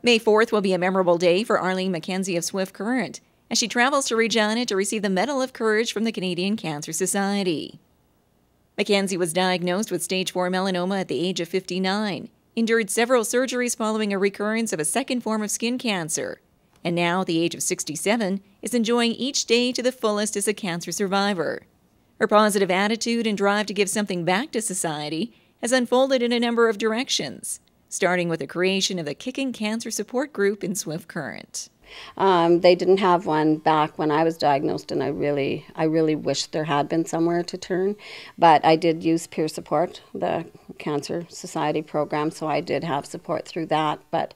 May 4th will be a memorable day for Arlene McKenzie of Swift Current as she travels to Regina to receive the Medal of Courage from the Canadian Cancer Society. McKenzie was diagnosed with stage 4 melanoma at the age of 59, endured several surgeries following a recurrence of a second form of skin cancer, and now, at the age of 67, is enjoying each day to the fullest as a cancer survivor. Her positive attitude and drive to give something back to society has unfolded in a number of directions, starting with the creation of the Kicking Cancer Support Group in Swift Current. They didn't have one back when I was diagnosed, and I really wish there had been somewhere to turn. But I did use peer support, the Cancer Society program, so I did have support through that. But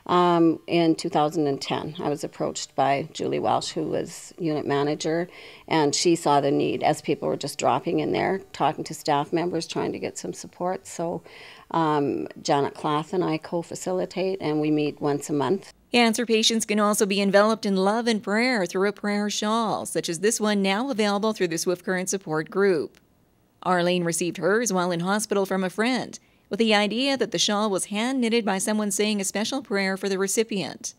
in 2010, I was approached by Julie Welsh, who was unit manager, and she saw the need as people were just dropping in there, talking to staff members, trying to get some support. So Janet Clath and I co-facilitate, and we meet once a month. Cancer patients can also be enveloped in love and prayer through a prayer shawl, such as this one now available through the Swift Current Support Group. Arlene received hers while in hospital from a friend, with the idea that the shawl was hand-knitted by someone saying a special prayer for the recipient.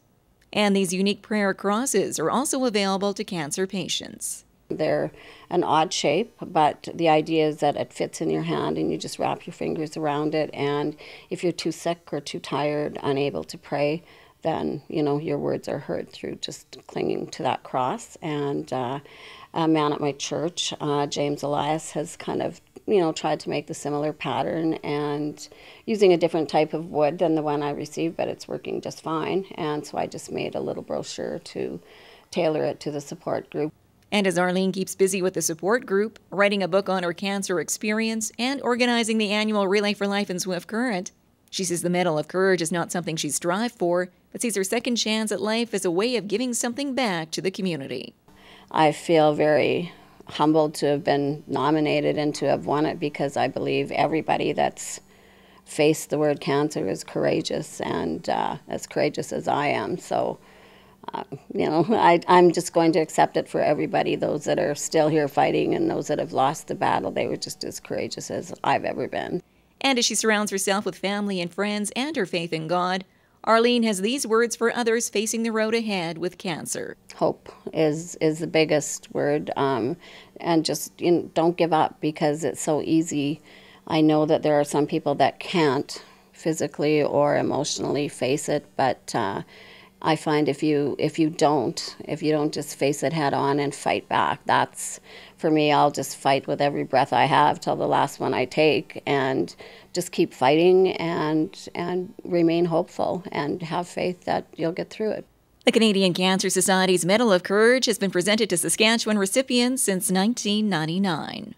And these unique prayer crosses are also available to cancer patients. They're an odd shape, but the idea is that it fits in your hand and you just wrap your fingers around it, and if you're too sick or too tired, unable to pray, then, your words are heard through just clinging to that cross. And a man at my church, James Elias, has kind of, tried to make the similar pattern and using a different type of wood than the one I received, but it's working just fine. And so I just made a little brochure to tailor it to the support group. And as Arlene keeps busy with the support group, writing a book on her cancer experience and organizing the annual Relay for Life in Swift Current, she says the Medal of Courage is not something she strived for, but sees her second chance at life as a way of giving something back to the community. I feel very humbled to have been nominated and to have won it, because I believe everybody that's faced the word cancer is courageous, and as courageous as I am. So, I'm just going to accept it for everybody, those that are still here fighting and those that have lost the battle. They were just as courageous as I've ever been. And as she surrounds herself with family and friends and her faith in God, Arlene has these words for others facing the road ahead with cancer. Hope is the biggest word, and just don't give up, because it's so easy. I know that there are some people that can't physically or emotionally face it, but I find if you don't just face it head on and fight back, that's, for me, I'll just fight with every breath I have till the last one I take, and just keep fighting and remain hopeful and have faith that you'll get through it. The Canadian Cancer Society's Medal of Courage has been presented to Saskatchewan recipients since 1999.